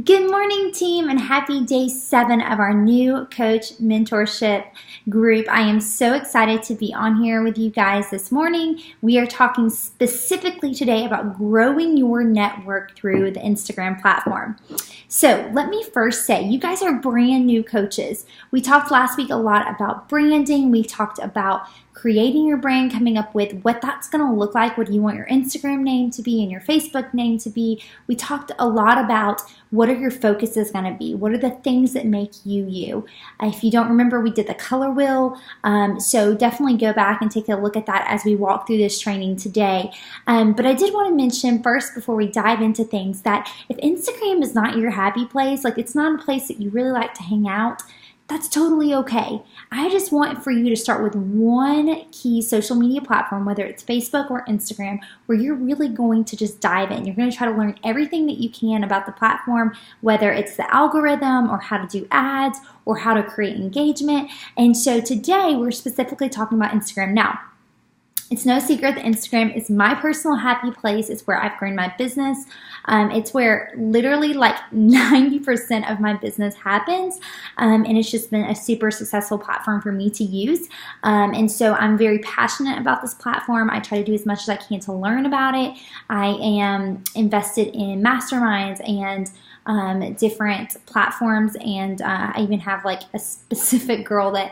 Good morning, team, and happy day 7 of our new coach mentorship group. I am so excited to be on here with you guys this morning. We are talking specifically today about growing your network through the Instagram platform. So let me first say, you guys are brand new coaches. We talked last week a lot about branding. We talked about creating your brand, coming up with what that's going to look like. What do you want your Instagram name to be and your Facebook name to be? We talked a lot about what are your focuses going to be? What are the things that make you you? If you don't remember, we did the color wheel. So definitely go back and take a look at that as we walk through this training today. But I did want to mention first, before we dive into things, that if Instagram is not your happy place, like it's not a place that you really like to hang out, that's totally okay. I just want for you to start with one key social media platform, whether it's Facebook or Instagram, where you're really going to just dive in. You're going to try to learn everything that you can about the platform, whether it's the algorithm or how to do ads or how to create engagement. And so today we're specifically talking about Instagram. Now, it's no secret that Instagram is my personal happy place. It's where I've grown my business. It's where literally like 90% of my business happens. And it's just been a super successful platform for me to use. And so I'm very passionate about this platform. I try to do as much as I can to learn about it. I am invested in masterminds and different platforms, and I even have like a specific girl that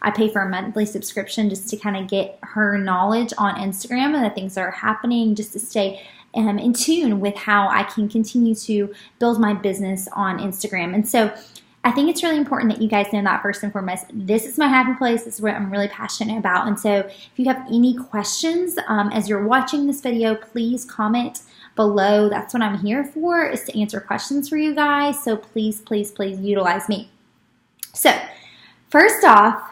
I pay for a monthly subscription just to kind of get her knowledge on Instagram and the things that are happening, just to stay in tune with how I can continue to build my business on Instagram. And so I think it's really important that you guys know that first and foremost, this is my happy place. This is what I'm really passionate about. And so if you have any questions as you're watching this video, please comment below. That's what I'm here for, is to answer questions for you guys. So please, please, please utilize me. So first off,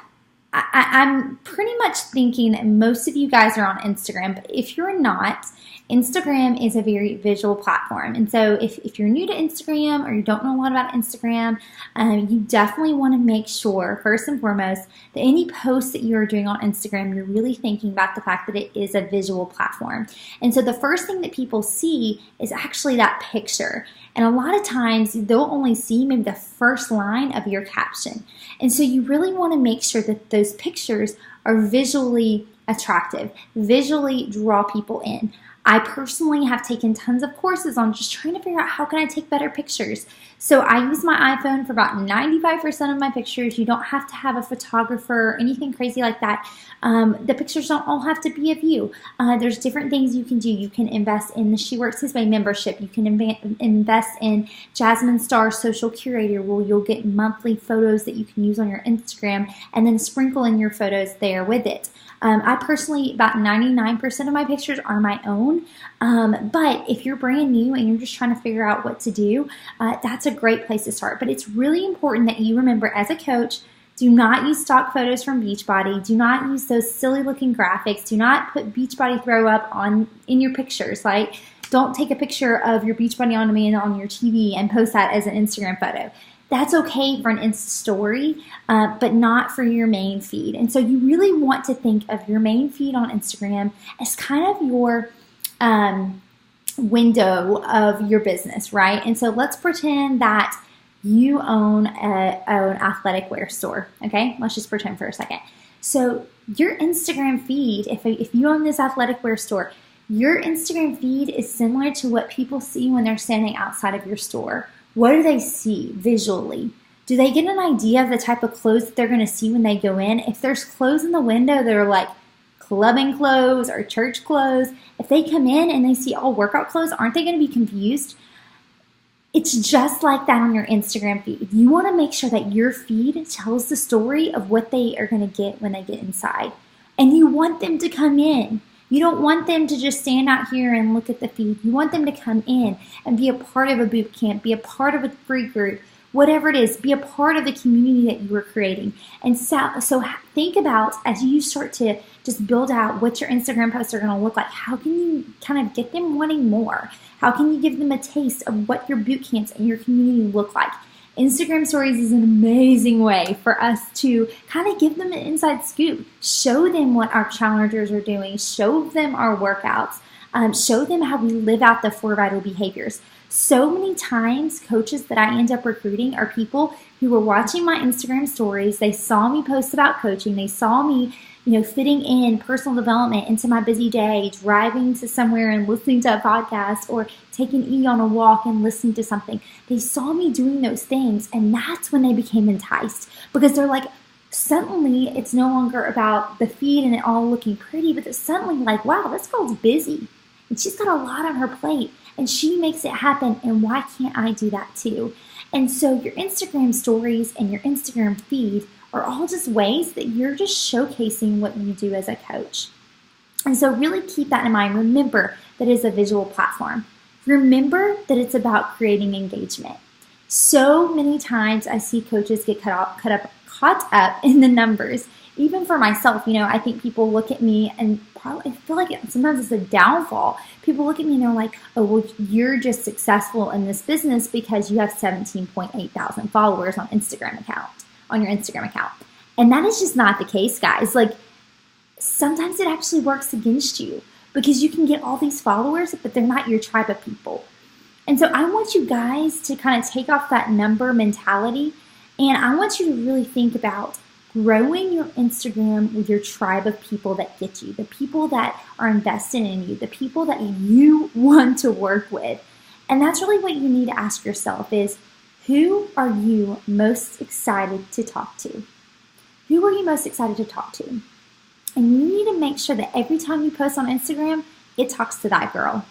I'm pretty much thinking that most of you guys are on Instagram, but if you're not, Instagram is a very visual platform. And so if you're new to Instagram or you don't know a lot about Instagram, you definitely want to make sure, first and foremost, that any posts that you're doing on Instagram, you're really thinking about the fact that it is a visual platform. And so the first thing that people see is actually that picture. And a lot of times they'll only see maybe the first line of your caption. And so you really want to make sure that those pictures are visually attractive, visually draw people in. I personally have taken tons of courses on just trying to figure out how can I take better pictures. So I use my iPhone for about 95% of my pictures. You don't have to have a photographer or anything crazy like that. The pictures don't all have to be of you. There's different things you can do. You can invest in the She Works This Way membership. You can invest in Jasmine Star Social Curator, where you'll get monthly photos that you can use on your Instagram and then sprinkle in your photos there with it. I personally, about 99% of my pictures are my own, but if you're brand new and you're just trying to figure out what to do, that's a great place to start. But it's really important that you remember, as a coach, do not use stock photos from Beachbody. Do not use those silly looking graphics. Do not put Beachbody throw up in your pictures. Like, don't take a picture of your Beachbody on demand on your TV and post that as an Instagram photo. That's okay for an Insta story, but not for your main feed. And so you really want to think of your main feed on Instagram as kind of your window of your business, right? And so let's pretend that you own an athletic wear store, okay? Let's just pretend for a second. So your Instagram feed, if you own this athletic wear store, your Instagram feed is similar to what people see when they're standing outside of your store. What do they see visually? Do they get an idea of the type of clothes that they're going to see when they go in? If there's clothes in the window that are like clubbing clothes or church clothes, if they come in and they see all workout clothes, aren't they going to be confused? It's just like that on your Instagram feed. You want to make sure that your feed tells the story of what they are going to get when they get inside. And you want them to come in. You don't want them to just stand out here and look at the feed. You want them to come in and be a part of a boot camp, be a part of a free group, whatever it is, be a part of the community that you are creating. And so think about, as you start to just build out what your Instagram posts are going to look like, how can you kind of get them wanting more? How can you give them a taste of what your boot camps and your community look like? Instagram stories is an amazing way for us to kind of give them an inside scoop, show them what our challengers are doing, show them our workouts, show them how we live out the 4 vital behaviors. So many times, coaches that I end up recruiting are people who were watching my Instagram stories. They saw me post about coaching. They saw me, fitting in personal development into my busy day, driving to somewhere and listening to a podcast, or taking E on a walk and listening to something. They saw me doing those things, and that's when they became enticed, because they're like, suddenly it's no longer about the feed and it all looking pretty, but it's suddenly like, wow, this girl's busy and she's got a lot on her plate and she makes it happen, and why can't I do that too? And so your Instagram stories and your Instagram feed are all just ways that you're just showcasing what you do as a coach. And so really keep that in mind. Remember that it's a visual platform. Remember that it's about creating engagement. So many times I see coaches get caught up in the numbers. Even for myself, I think people look at me and probably feel like sometimes it's a downfall. People look at me and they're like, oh, well, you're just successful in this business because you have 17.8 thousand followers on your Instagram account. And that is just not the case, guys. Like, sometimes it actually works against you because you can get all these followers, but they're not your tribe of people. And so I want you guys to kind of take off that number mentality, and I want you to really think about growing your Instagram with your tribe of people that get you, the people that are invested in you, the people that you want to work with. And that's really what you need to ask yourself is, who are you most excited to talk to? Who are you most excited to talk to? And you need to make sure that every time you post on Instagram, it talks to that girl.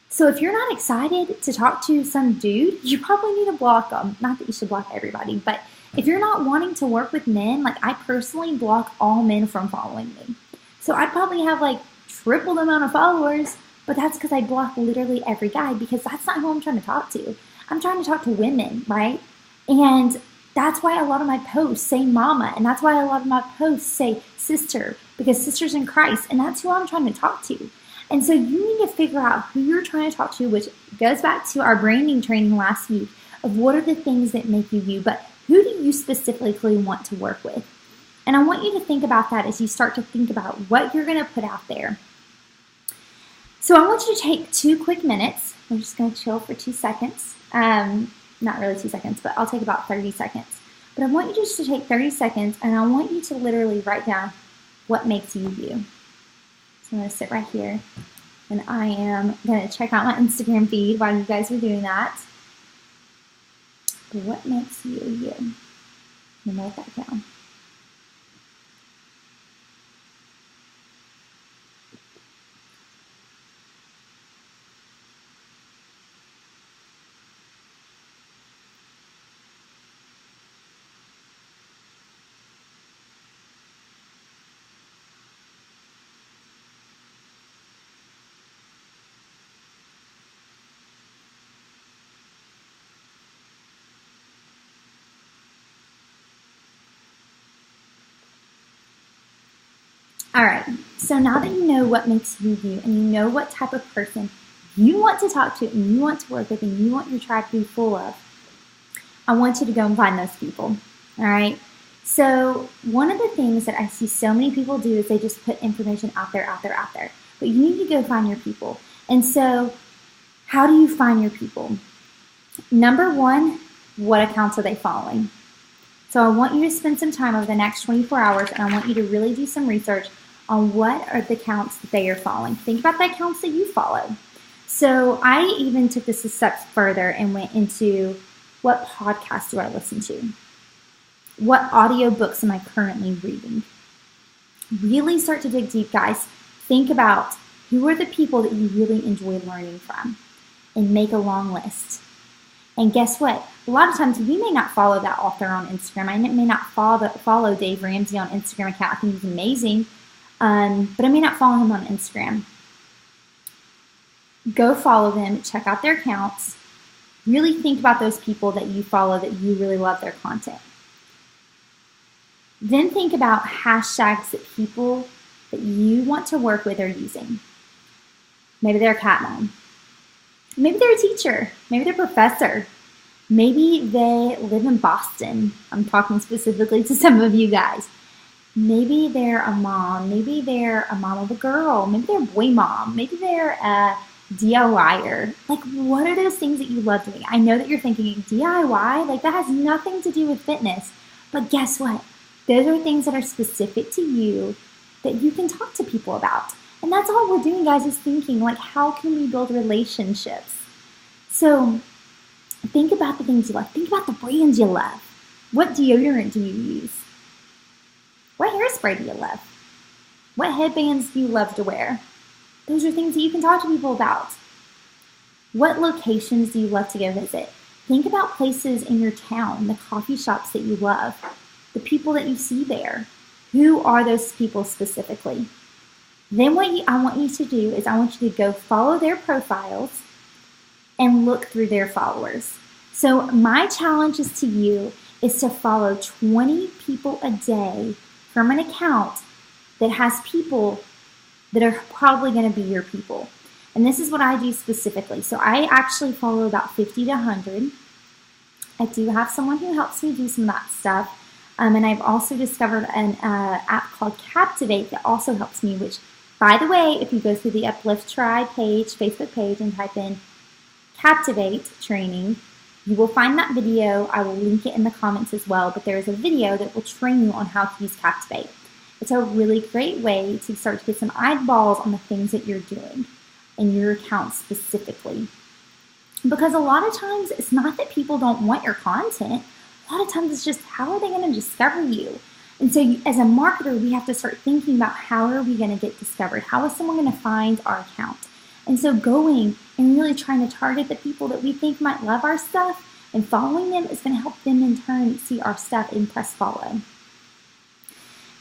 So if you're not excited to talk to some dude, you probably need to block them. Not that you should block everybody, but if you're not wanting to work with men, like I personally block all men from following me. So I'd probably have like triple the amount of followers, but that's because I block literally every guy, because that's not who I'm trying to talk to. I'm trying to talk to women, right? And that's why a lot of my posts say mama, and that's why a lot of my posts say sister, because sisters in Christ, and that's who I'm trying to talk to. And so you need to figure out who you're trying to talk to, which goes back to our branding training last week of what are the things that make you you, but who do you specifically want to work with? And I want you to think about that as you start to think about what you're going to put out there. So I want you to take 2 quick minutes. We're just going to chill for 2 seconds. Not really 2 seconds, but I'll take about 30 seconds. But I want you just to take 30 seconds, and I want you to literally write down what makes you you. So I'm going to sit right here, and I am going to check out my Instagram feed while you guys are doing that. But what makes you you? I'm going to write that down. All right, so now that you know what makes you you, and you know what type of person you want to talk to and you want to work with and you want your tribe to be full of, I want you to go and find those people, all right? So one of the things that I see so many people do is they just put information out there. But you need to go find your people. And so how do you find your people? Number one, what accounts are they following? So I want you to spend some time over the next 24 hours, and I want you to really do some research on what are the accounts that they are following. Think about the accounts that you follow. So I even took this a step further and went into, what podcasts do I listen to? What audiobooks am I currently reading? Really start to dig deep, guys. Think about who are the people that you really enjoy learning from, and make a long list. And guess what? A lot of times we may not follow that author on Instagram. I may not follow Dave Ramsey on Instagram account. I think he's amazing. But I may not follow him on Instagram. Go follow them. Check out their accounts. Really think about those people that you follow that you really love their content. Then think about hashtags that people that you want to work with are using. Maybe they're a cat mom. Maybe they're a teacher. Maybe they're a professor. Maybe they live in Boston. I'm talking specifically to some of you guys. Maybe they're a mom. Maybe they're a mom of a girl. Maybe they're a boy mom. Maybe they're a DIYer. Like, what are those things that you love doing? I know that you're thinking DIY, like that has nothing to do with fitness. But guess what? Those are things that are specific to you that you can talk to people about. And that's all we're doing, guys, is thinking, like, how can we build relationships? So think about the things you love. Think about the brands you love. What deodorant do you use? What hairspray do you love? What headbands do you love to wear? Those are things that you can talk to people about. What locations do you love to go visit? Think about places in your town, the coffee shops that you love, the people that you see there. Who are those people specifically? Then what I want you to do is I want you to go follow their profiles and look through their followers. So my challenge is to you is to follow 20 people a day from an account that has people that are probably going to be your people. And this is what I do specifically. So I actually follow about 50 to 100. I do have someone who helps me do some of that stuff. And I've also discovered an app called Captivate that also helps me, which, by the way, if you go through the Uplift Tribe page, Facebook page, and type in Captivate training, you will find that video. I will link it in the comments as well, but there is a video that will train you on how to use Captivate. It's a really great way to start to get some eyeballs on the things that you're doing in your account specifically. Because a lot of times it's not that people don't want your content. A lot of times it's just, how are they going to discover you? And so as a marketer, we have to start thinking about, how are we going to get discovered? How is someone going to find our account? And so going and really trying to target the people that we think might love our stuff and following them is going to help them in turn see our stuff and press follow.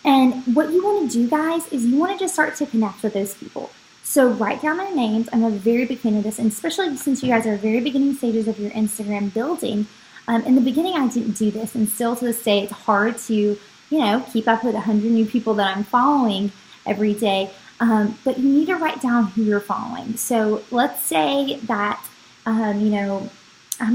And what you want to do, guys, is you want to just start to connect with those people. So write down their names. I'm a very big fan of this, and especially since you guys are very beginning stages of your Instagram building. In the beginning, I didn't do this, and still to this day, it's hard to, keep up with 100 new people that I'm following every day. But you need to write down who you're following. So let's say that, I'm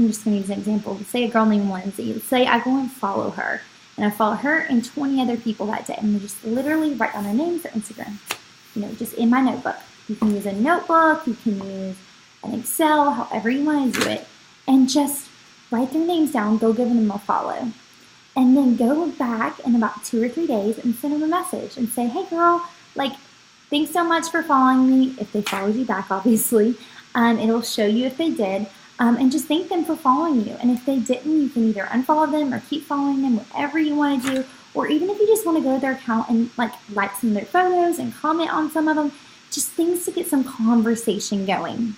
just going to use an example. Let's say a girl named Lindsay. Let's say I go and follow her, and I follow her and 20 other people that day. I'm going to just literally write down their names, their Instagram, just in my notebook. You can use a notebook, you can use an Excel, however you want to do it, and just write their names down, go give them a follow. And then go back in about 2 or 3 days and send them a message and say, hey girl, thanks so much for following me. If they followed you back, obviously, it'll show you if they did. And just thank them for following you. And if they didn't, you can either unfollow them or keep following them, whatever you want to do. Or even if you just want to go to their account and like some of their photos and comment on some of them, just things to get some conversation going.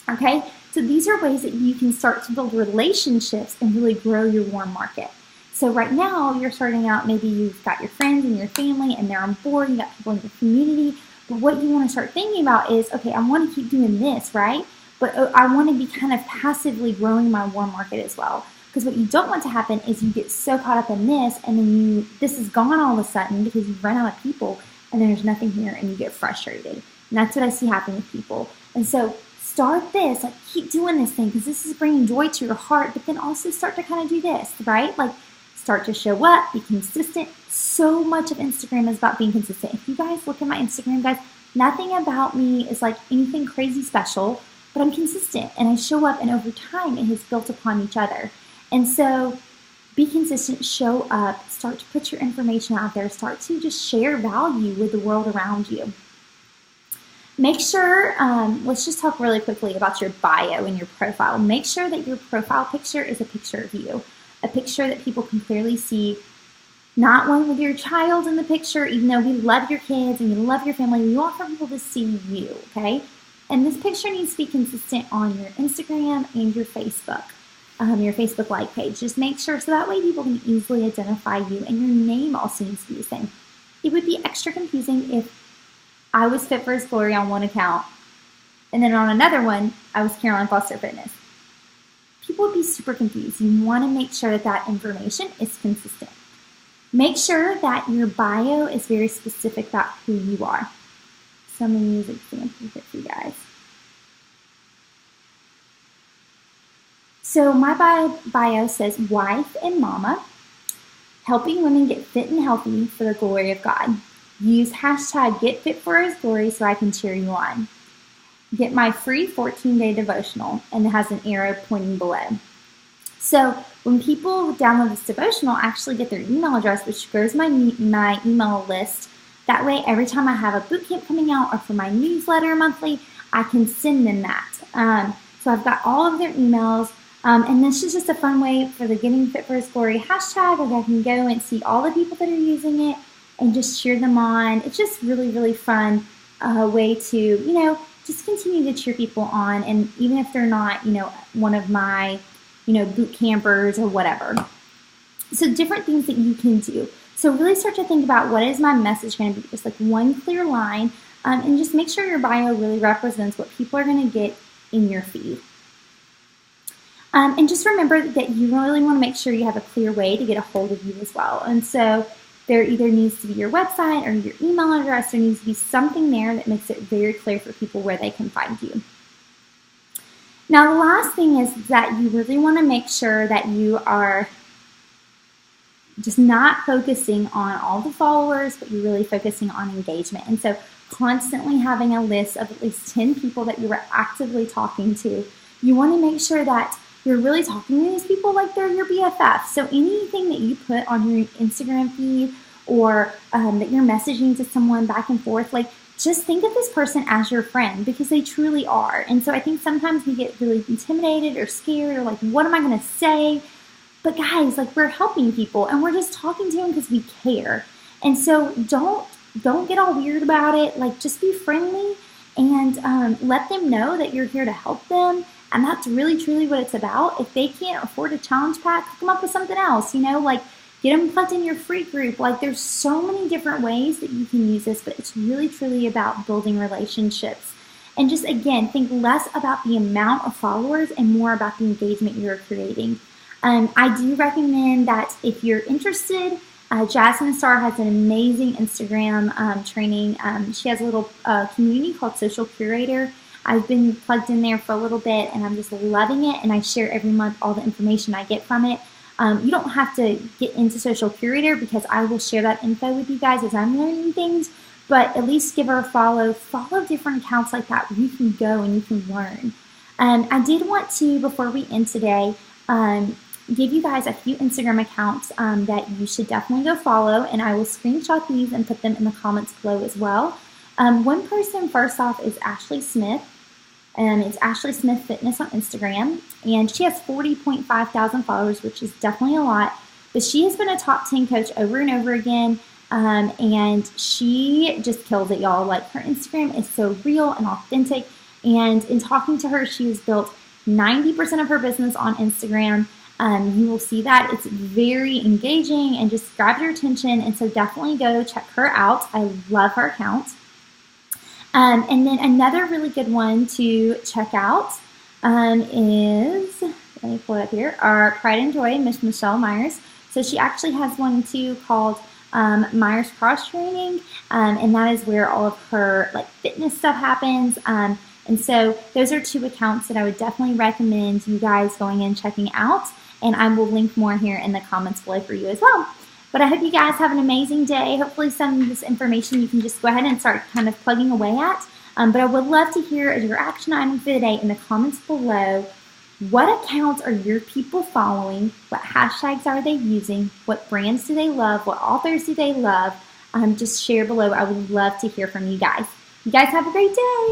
Okay? So these are ways that you can start to build relationships and really grow your warm market. So right now, you're starting out, maybe you've got your friends and your family and they're on board, you got people in your community. But what you want to start thinking about is, okay, I want to keep doing this, right? But I want to be kind of passively growing my warm market as well. Because what you don't want to happen is you get so caught up in this and then this is gone all of a sudden because you've run out of people and there's nothing here and you get frustrated. And that's what I see happen with people. And so start this, keep doing this thing because this is bringing joy to your heart, but then also start to kind of do this, right? Start to show up, be consistent. So much of Instagram is about being consistent. If you guys look at my Instagram, guys, nothing about me is anything crazy special, but I'm consistent and I show up, and over time it has built upon each other. And so be consistent, show up, start to put your information out there, start to just share value with the world around you. Make sure, let's just talk really quickly about your bio and your profile. Make sure that your profile picture is a picture of you, a picture that people can clearly see, not one with your child in the picture, even though we love your kids and we love your family. We want for people to see you, okay? And this picture needs to be consistent on your Instagram and your Facebook like page. Just make sure so that way people can easily identify you, and your name also needs to be the same. It would be extra confusing if I was Fit for His Glory on one account, and then on another one, I was Caroline Foster Fitness. People would be super confused. You want to make sure that information is consistent. Make sure that your bio is very specific about who you are. So I'm going to use examples for you guys. So my bio says, wife and mama, helping women get fit and healthy for the glory of God. Use hashtag GetFitForHisGlory so I can cheer you on. get my free 14-day devotional, and it has an arrow pointing below. So when people download this devotional, I actually get their email address, which grows my email list. That way, every time I have a boot camp coming out or for my newsletter monthly, I can send them that. So I've got all of their emails. And this is just a fun way for the Getting Fit for His Glory hashtag. Like I can go and see all the people that are using it and just cheer them on. It's just really, really fun way to, just continue to cheer people on. And even if they're not, one of my, boot campers or whatever. So different things that you can do. So really start to think about what is my message going to be. Just like one clear line. And just make sure your bio really represents what people are going to get in your feed. And just remember that you really want to make sure you have a clear way to get a hold of you as well. And so there either needs to be your website or your email address. There needs to be something there that makes it very clear for people where they can find you. Now, the last thing is that you really want to make sure that you are just not focusing on all the followers, but you're really focusing on engagement. And so constantly having a list of at least 10 people that you are actively talking to. You want to make sure that you're really talking to these people like they're your BFF. So anything that you put on your Instagram feed or that you're messaging to someone back and forth, like just think of this person as your friend because they truly are. And so I think sometimes we get really intimidated or scared or like, what am I going to say? But guys, like we're helping people and we're just talking to them because we care. And so don't get all weird about it. Like just be friendly and let them know that you're here to help them. And that's really, truly what it's about. If they can't afford a challenge pack, hook them up with something else, like get them plugged in your free group. Like there's so many different ways that you can use this, but it's really, truly about building relationships. And just, again, think less about the amount of followers and more about the engagement you're creating. I do recommend that if you're interested, Jasmine Star has an amazing Instagram training. She has a little community called Social Curator. I've been plugged in there for a little bit and I'm just loving it, and I share every month all the information I get from it. You don't have to get into Social Curator because I will share that info with you guys as I'm learning things, but at least give her a follow. Follow different accounts like that where you can go and you can learn. I did want to, before we end today, give you guys a few Instagram accounts that you should definitely go follow, and I will screenshot these and put them in the comments below as well. One person, first off, is Ashley Smith. It's Ashley Smith Fitness on Instagram, and she has 40.5 thousand followers, which is definitely a lot, but she has been a top 10 coach over and over again, and she just kills it, y'all. Like, her Instagram is so real and authentic, and in talking to her, she has built 90% of her business on Instagram. You will see that it's very engaging and just grabs your attention, and so definitely go check her out. I love her account. And then another really good one to check out is, let me pull it up here, our Pride and Joy, Miss Michelle Myers. So she actually has one too called Myers Cross Training, and that is where all of her fitness stuff happens. And so those are two accounts that I would definitely recommend you guys going and checking out, and I will link more here in the comments below for you as well. But I hope you guys have an amazing day. Hopefully some of this information you can just go ahead and start kind of plugging away at. But I would love to hear as your action item for the day in the comments below, what accounts are your people following? What hashtags are they using? What brands do they love? What authors do they love? Just share below. I would love to hear from you guys. You guys have a great day.